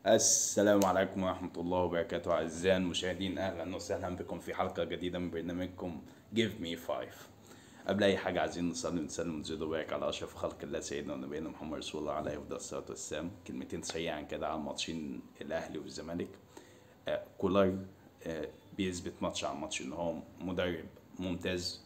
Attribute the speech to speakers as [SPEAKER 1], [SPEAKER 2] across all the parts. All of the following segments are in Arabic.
[SPEAKER 1] السلام عليكم ورحمة الله وبركاته أعزائي المشاهدين، أهلا وسهلا بكم في حلقة جديدة من برنامجكم Give Me Five. قبل أي حاجة عايزين نصلي ونسلم ونزيد وبارك على أشرف خلق الله سيدنا ونبينا محمد رسول الله عليه أفضل الصلاة والسلام. كلمتين سريعا كده على ماتشين الأهلي والزمالك. كولر بيثبت ماتش عن ماتش إن هو مدرب ممتاز،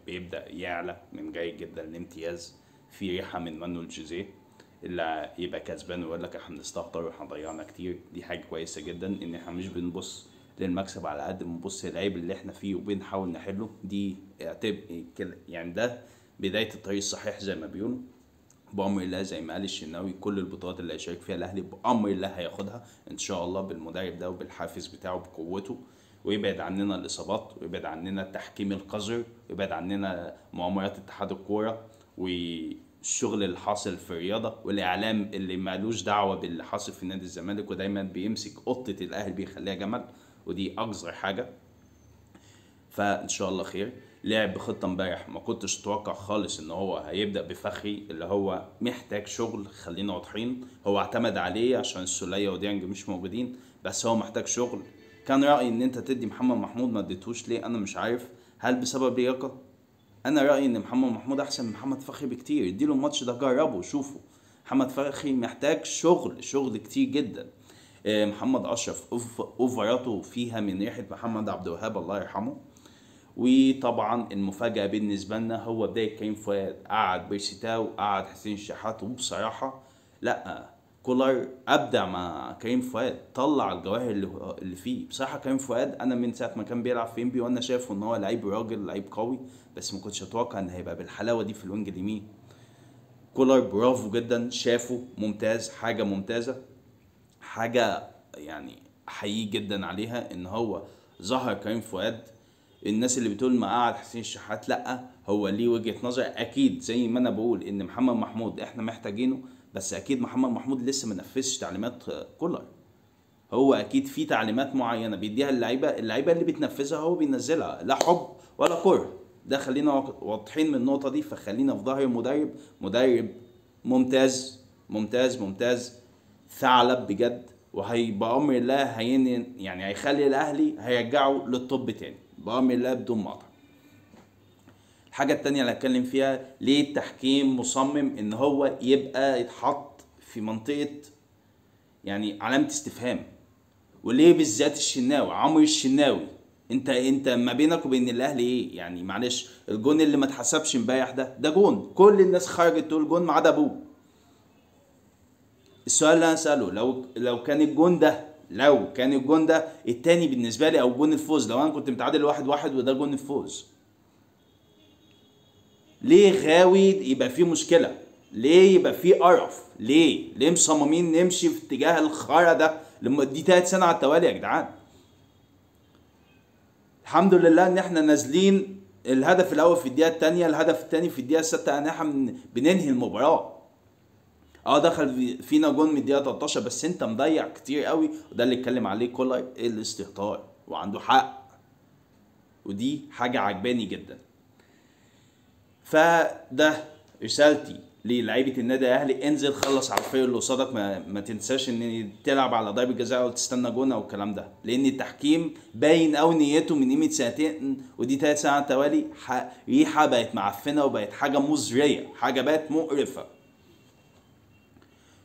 [SPEAKER 1] بيبدأ يعلى من جيد جدا لامتياز. في ريحة من مانويل جوزيه اللي يبقى كسبان ويقول لك احنا بنستهتر واحنا ضيعنا كتير. دي حاجه كويسه جدا ان احنا مش بنبص للمكسب على قد ما بنبص للعيب اللي احنا فيه وبنحاول نحله. دي كده يعني ده بدايه الطريق الصحيح زي ما بيقولوا. بأمر الله زي ما قال الشناوي، كل البطولات اللي هيشارك فيها الاهلي بأمر الله هياخدها ان شاء الله بالمدرب ده وبالحافز بتاعه بقوته، ويبعد عننا الاصابات ويبعد عننا التحكيم القذر ويبعد عننا مؤامرات اتحاد الكوره والشغل اللي حاصل في الرياضه والاعلام اللي مالوش دعوه باللي حاصل في نادي الزمالك ودايما بيمسك قطه الاهلي بيخليها جمل، ودي اقذر حاجه. فان شاء الله خير. لعب بخطه امبارح ما كنتش اتوقع خالص ان هو هيبدا بفخري اللي هو محتاج شغل، خلينا واضحين. هو اعتمد عليه عشان السوليه وديانج مش موجودين، بس هو محتاج شغل. كان رايي ان انت تدي محمد محمود، ما اديتهوش ليه انا مش عارف، هل بسبب لياقه؟ انا رايي ان محمد محمود احسن من محمد فخري بكتير. اديله الماتش ده جربه شوفه. محمد فخري محتاج شغل كتير جدا. محمد اشرف اوفراته فيها من ريحه محمد عبد الوهاب الله يرحمه. وطبعا المفاجاه بالنسبه لنا هو بدايه كريم فؤاد، قعد بيرسيتاو قعد حسين الشحات، وبصراحه لا، كولر ابدع مع كريم فؤاد، طلع الجواهر اللي فيه. بصراحه كريم فؤاد انا من ساعه ما كان بيلعب في انبي وانا شايفه ان هو لعيب راجل لعيب قوي، بس ما كنتش اتوقع ان هيبقى بالحلاوه دي في الوينج اليمين. كولر برافو جدا، شافه ممتاز، حاجه ممتازه، حاجه يعني احييه جدا عليها ان هو ظهر كريم فؤاد. الناس اللي بتقول ما قعد حسين الشحات، لا، هو ليه وجهة نظر اكيد. زي ما انا بقول ان محمد محمود احنا محتاجينه، بس اكيد محمد محمود لسه ما نفذش تعليمات كولر. هو اكيد في تعليمات معينه بيديها اللعيبه اللي بتنفذها هو بينزلها، لا حب ولا كره. ده خلينا واضحين من النقطه دي. فخلينا في ظهر مدرب ممتاز ممتاز ممتاز، ثعلب بجد، وهيبقى امر الله يعني هيخلي الاهلي هيرجعه للطب تاني بامر الله بدون مقاطعه. الحاجه التانيه اللي هتكلم فيها، ليه التحكيم مصمم ان هو يبقى يتحط في منطقه يعني علامه استفهام؟ وليه بالذات الشناوي، عمرو الشناوي؟ انت ما بينك وبين الاهلي ايه يعني؟ معلش، الجون اللي ما اتحسبش امبارح ده جون، كل الناس خرجت تقول جون ما عدا ابوه. السؤال اللي انا اساله، لو كان الجون ده التاني بالنسبه لي او جون الفوز، لو انا كنت متعادل 1-1 وده جون الفوز، ليه غاوي يبقى فيه مشكله؟ ليه يبقى فيه قرف؟ ليه مصممين نمشي في اتجاه الخرا ده؟ دي 3 سنة على التوالي يا جدعان. الحمد لله ان احنا نازلين الهدف الاول في الدقيقه الثانيه، الهدف الثاني في الدقيقه 6، ان احنا بننهي المباراه. دخل فينا جون من الدقيقه 13، بس انت مضيع كتير قوي، وده اللي اتكلم عليه كولر، الاستهتار، وعنده حق، ودي حاجه عجباني جدا. فده رسالتي للاعيبه النادي الاهلي، انزل خلص على الفريق اللي قصادك. ما تنساش ان تلعب على ضربه جزاء او تستنى جون او الكلام ده، لان التحكيم باين قوي نيته من قيمه سنتين، ودي 3 سنين على التوالي. ريحه بقت معفنه وبقت حاجه مزريه، حاجه بقت مقرفه.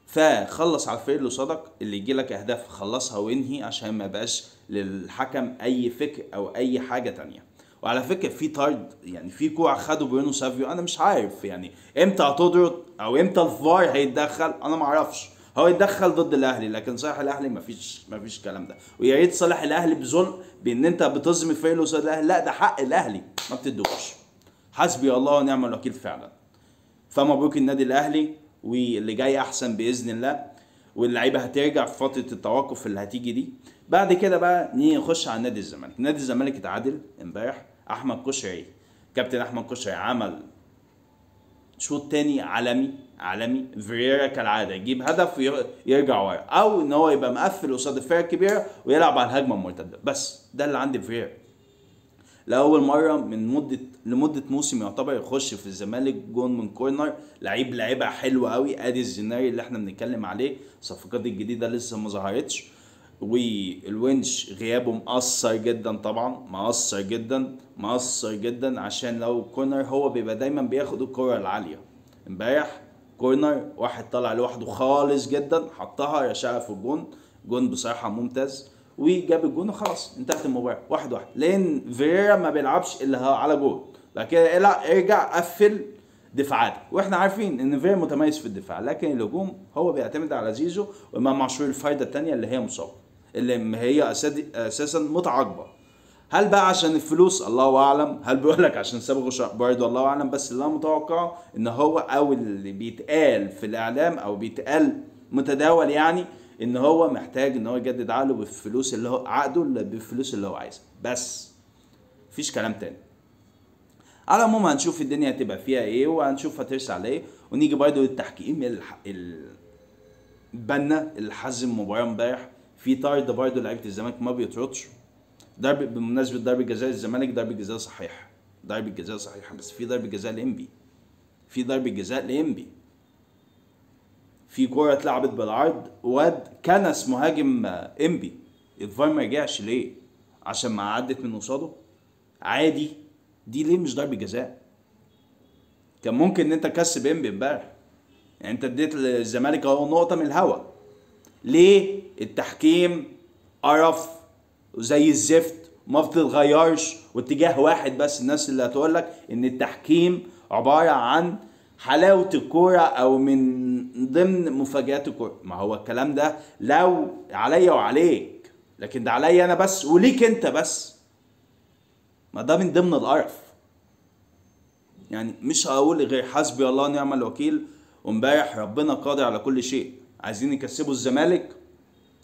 [SPEAKER 1] فخلص على الفريق اللي قصادك، اللي يجي لك اهداف خلصها وانهي، عشان ما يبقاش للحكم اي فكر او اي حاجه تانية. وعلى فكره في طرد، يعني في كوع خده برونو سافيو، انا مش عارف يعني امتى هتضرب او امتى الفار هيتدخل، انا ما اعرفش. هو يتدخل ضد الاهلي، لكن صالح الاهلي مفيش الكلام ده. ويا ريت صالح الاهلي بظلم بان انت بتظلم الفريق اللي قصاد الاهلي، لا، ده حق الاهلي ما بتدوش. حسبي الله ونعم الوكيل فعلا. فمبروك النادي الاهلي، واللي جاي احسن باذن الله، واللعيبه هترجع في فتره التوقف اللي هتيجي دي. بعد كده بقى نيجي نخش على نادي الزمالك. نادي الزمالك اتعادل امبارح. احمد كشري، كابتن احمد كشري، عمل شوط تاني عالمي. فيريرا كالعاده يجيب هدف ويرجع ورا، او ان هو يبقى مقفل قصاد الفرقه الكبيره ويلعب على الهجمه المرتده. بس ده اللي عند فيريرا. لاول مره لمده موسم يعتبر يخش في الزمالك جون من كورنر. لعيب لعيبه حلوه قوي، ادي الزناري اللي احنا بنتكلم عليه. الصفقات الجديده لسه ما ظهرتش. والونش غيابه مؤثر جدا طبعا، مؤثر جدا مؤثر جدا، عشان لو كورنر هو بيبقى دايما بياخد الكره العاليه. امبارح كورنر واحد طلع لوحده خالص جدا، حطها رشقها في الجون. جون بصراحه ممتاز، وجاب الجون وخلاص انتهت المباراه 1-1. لان فيريرا ما بيلعبش الا على جول، بعد كده ارجع قفل دفاعاتك. واحنا عارفين ان فيريرا متميز في الدفاع، لكن الهجوم هو بيعتمد على زيزو وامام عاشور. الفايده الثانيه اللي هي مصاب، اللي هي اساسا متعاقبه. هل بقى عشان الفلوس؟ الله اعلم. هل بيقول لك عشان صبغه برضه؟ الله اعلم. بس اللي انا متوقعه ان هو، او اللي بيتقال في الاعلام او بيتقال متداول يعني، ان هو محتاج ان هو يجدد عقده بالفلوس اللي هو عقده بالفلوس اللي هو عايزها، بس مفيش كلام تاني. على العموم هنشوف الدنيا هتبقى فيها ايه، وهنشوف هترسى على ايه. ونيجي برضه للتحكيم. البنا اللي حزم مباراه امبارح في طرد برضه لعيبه الزمالك ما بيطردش. بمناسبه ضربه جزاء الزمالك، ضربه جزاء صحيح، ضربه جزاء صحيحه، بس في ضربه جزاء لإنبي، في ضربه جزاء لإنبي. في كوره اتلعبت بالعرض، واد كنس مهاجم إنبي. الفار ما رجعش ليه؟ عشان ما عدت من قصاده؟ عادي. دي ليه مش ضربه جزاء؟ كان ممكن ان انت تكسب إنبي امبارح. يعني انت اديت للزمالك اهو نقطه من الهوا. ليه التحكيم قرف وزي الزفت ما بتتغيرش واتجاه واحد بس؟ الناس اللي هتقول لك ان التحكيم عباره عن حلاوه الكوره او من ضمن مفاجآت الكوره، ما هو الكلام ده لو عليا وعليك، لكن ده عليا انا بس وليك انت بس. ما ده من ضمن القرف. يعني مش هقول غير حسبي الله ونعم الوكيل. وامبارح ربنا قادر على كل شيء. عايزين يكسبوا الزمالك،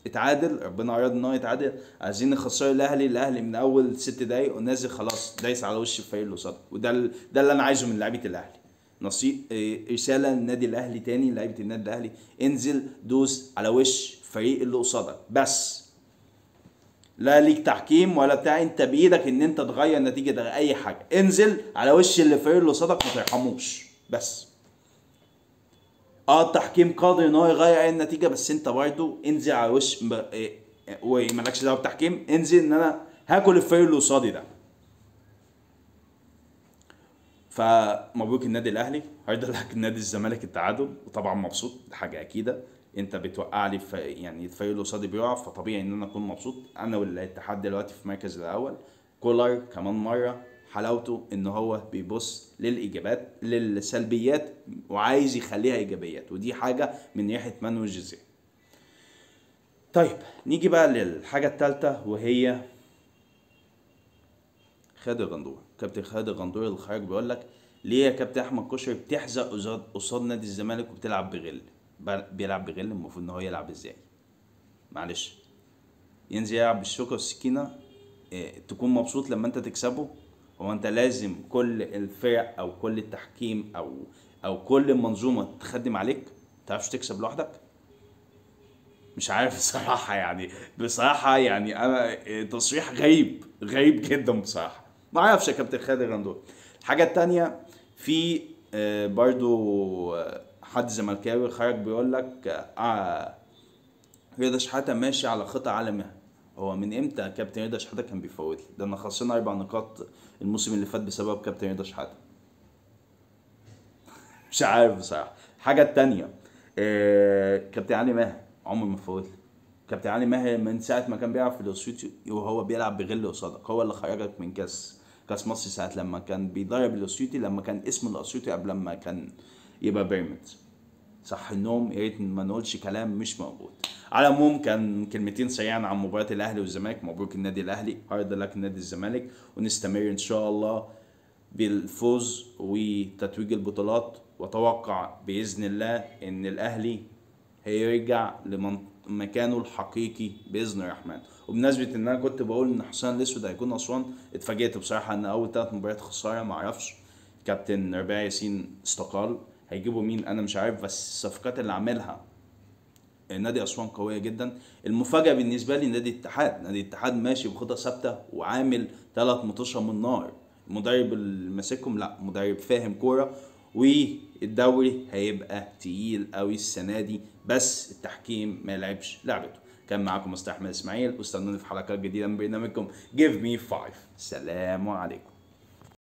[SPEAKER 1] اتعادل، ربنا اراد ان هو يتعادل. عايزين نخسر الاهلي من اول 6 دقايق ونازل خلاص دايس على وش الفريق اللي قصاده. وده اللي انا عايزه من لعيبه الاهلي. نصيب رساله للنادي الاهلي تاني، لعيبه النادي الاهلي، انزل دوس على وش الفريق اللي قصادك بس. لا ليك تحكيم ولا بتاع، انت بايدك ان انت تغير نتيجه اي حاجه. انزل على وش الفريق اللي قصادك، ما ترحموش بس. التحكيم قادر ان هو يغير اي نتيجه، بس انت برضه انزل على وش ومالكش دعوه بالتحكيم. انزل ان انا هاكل الفريق اللي قصادي ده. فمبروك النادي الاهلي، هارد لك نادي الزمالك التعادل، وطبعا مبسوط، دي حاجه اكيده. انت بتوقع لي يعني الفريق اللي قصادي بيقع، فطبيعي ان انا اكون مبسوط. انا والاتحاد دلوقتي في المركز الاول. كولر كمان مره حلاوته ان هو بيبص للايجابات للسلبيات وعايز يخليها ايجابيات، ودي حاجه من ريحه مانويل جوزيه. طيب نيجي بقى للحاجه الثالثه، وهي خالد الغندور. كابتن خالد الغندور اللي خرج بيقول لك ليه يا كابتن احمد كشري بتحزق قصاد نادي الزمالك وبتلعب بغل؟ بيلعب بغل، المفروض ان هو يلعب ازاي؟ معلش، ينزل يلعب بالشوكه والسكينه؟ تكون مبسوط لما انت تكسبه؟ هو انت لازم كل الفرق او كل التحكيم او كل المنظومه تخدم عليك؟ متعرفش تكسب لوحدك؟ مش عارف بصراحه. يعني بصراحه يعني انا تصريح غريب جدا بصراحه. ما اعرفش يا كابتن خالد الغندور. الحاجه التانية، في برضو حد زملكاوي خرج بيقول لك رضا شحاته ماشي على خطى عالميه. هو من امتى كابتن رضا شحاته كان بيفوت لي؟ ده انا خسرنا 4 نقاط الموسم اللي فات بسبب كابتن رضا شحاته. مش عارف بصراحه. الحاجه التانية، كابتن علي ماهر عمر ما فوت لي. كابتن علي ماهر من ساعه ما كان بيلعب في الاسيوطي وهو بيلعب بغل قصادك، هو اللي خرجك من كاس مصر ساعه لما كان بيدرب الاسيوطي، لما كان اسم الاسيوطي قبل ما كان يبقى بيراميدز. صح النوم، يا ريت ما نقولش كلام مش موجود. على العموم كان كلمتين سريعا عن مباراه الاهلي والزمالك. مبروك النادي الاهلي، هارد لك نادي الزمالك، ونستمر ان شاء الله بالفوز وتتويج البطولات. واتوقع باذن الله ان الاهلي هيرجع لمكانه الحقيقي باذن الرحمن. وبمناسبه ان انا كنت بقول ان حسام الاسود هيكون اسوان، اتفاجئت بصراحه ان اول 3 مباريات خساره. ما اعرفش كابتن ربيع ياسين استقال، هيجيبوا مين انا مش عارف. بس الصفقات اللي عاملها نادي اسوان قويه جدا. المفاجاه بالنسبه لي نادي الاتحاد، نادي الاتحاد ماشي بخطى ثابته وعامل 3 مطوشه من نار. المدرب اللي ماسكهم لا مدرب فاهم كوره، والدوري هيبقى تقيل قوي السنه دي، بس التحكيم ما لعبش لعبته. كان معاكم مستر احمد اسماعيل، واستنوني في حلقات جديده من برنامجكم Give Me 5. سلام عليكم.